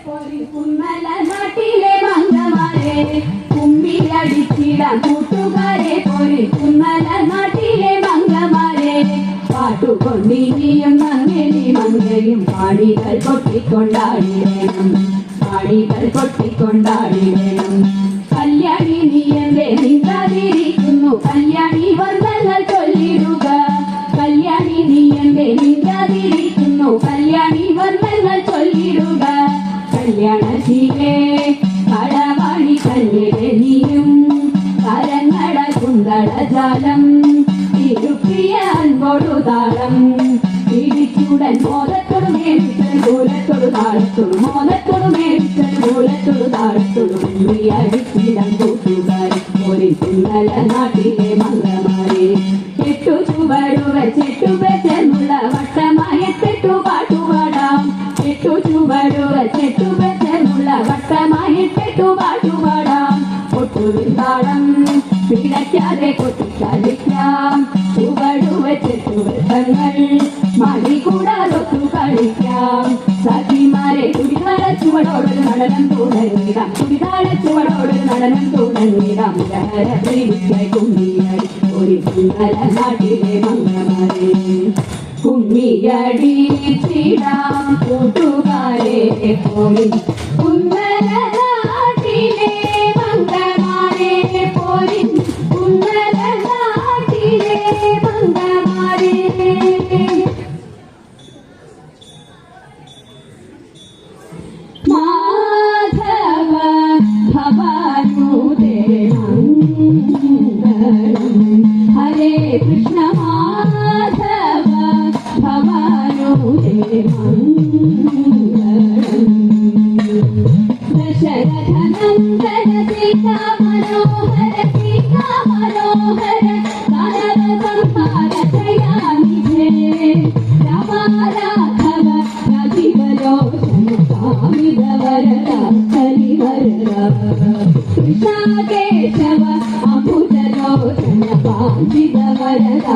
കുമ്മല നാട്ടിലെ മംഗമാരെ കുമ്മിലടിച്ചിടാൻ കൂട്ടുകാരെ പോരി കുമ്മല നാട്ടിലെ മംഗമാരെ പാട്ടുകൊണ്ടിനിയും മങ്ങലി മങ്ങയും പാടികൾ കൊട്ടിക്കൊണ്ടാടി വേണം പാടികൾ കൊട്ടിക്കൊണ്ടാടി വേണം കല്യാണി നീ എന്റെ നിന്താതിരിക്കുന്നു കല്യാണി വന്ദങ്ങൾ ചൊല്ലിടുക കല്യാണി നീ എന്റെ നിന്താതിരിക്കുന്നു കല്യാണി വന്ദങ്ങൾ ചൊല്ലിടുക കല്യാണശീലേ കളവാണി കല്ലിടെ നീയും കരങ്ങട കുന്തളജാലം ഇരുപ്പിയ അൻപോടു താളം ഇടിച്ചുടൻ മോദത്തോടു മേടിച്ചൽ മൂലത്തോടു താഴത്തോടു മോദത്തോടു മേടിച്ചൽ മൂലത്തോടു താഴത്തോടു അടിച്ചിടം കൂട്ടുകാർ ഒരു കുന്നല നാട്ടിലെ മംഗമാരെ എട്ടു ചുവടുവ ചെട്ടുപെട്ടെന്നുള്ള വട്ടമായ പെട്ടു പാട്ടുപാടാം എട്ടു ചുവടുവ ചെട്ടുപെട്ടെന്നുള്ള വട്ടമായ പെട്ടു പാട്ടുപാടാം ഒട്ടുവിൻ താളം പിടയ്ക്കാതെ കൊട്ടിക്കളിക്കാം ചുവടുവ ചെട്ടുവൃത്തങ്ങൾ മണി കൂടാതൊത്തു കളിക്കാം സഖിമാരെ കുടിതാള ചുവടോടൊരു നടനം തുടങ്ങിടാം കുടിതാള ചുവടോടൊരു നടനം തുടങ്ങിടാം ലഹര പ്രീതിക്കായി കുമ്മിയടി ഒരു കുന്നല നാട്ടിലെ മംഗമാരെ കുമ്മിയടിച്ചിടാം കൂട്ടുകാരെ പോയി കുന്നല നാട്ടിലെ മംഗമാരെ പോയി കുന്നല നാട്ടിലെ മംഗമാരെ മാധവ ഭവാനുദേ മംഗളം ഹരേ കൃഷ്ണ മാധവ ഭവാനുദേ മംഗളം ദശരഥ നന്ദന സീതാ മനോഹര കാനന സംഹാര ദയാനിധേ രാമ രാഘവ രാജീവലോചന കാമിത വരദ കലിവരദ കൃഷ്ണ കേശവ അമൃതലോചന കാഞ്ചിത വരദ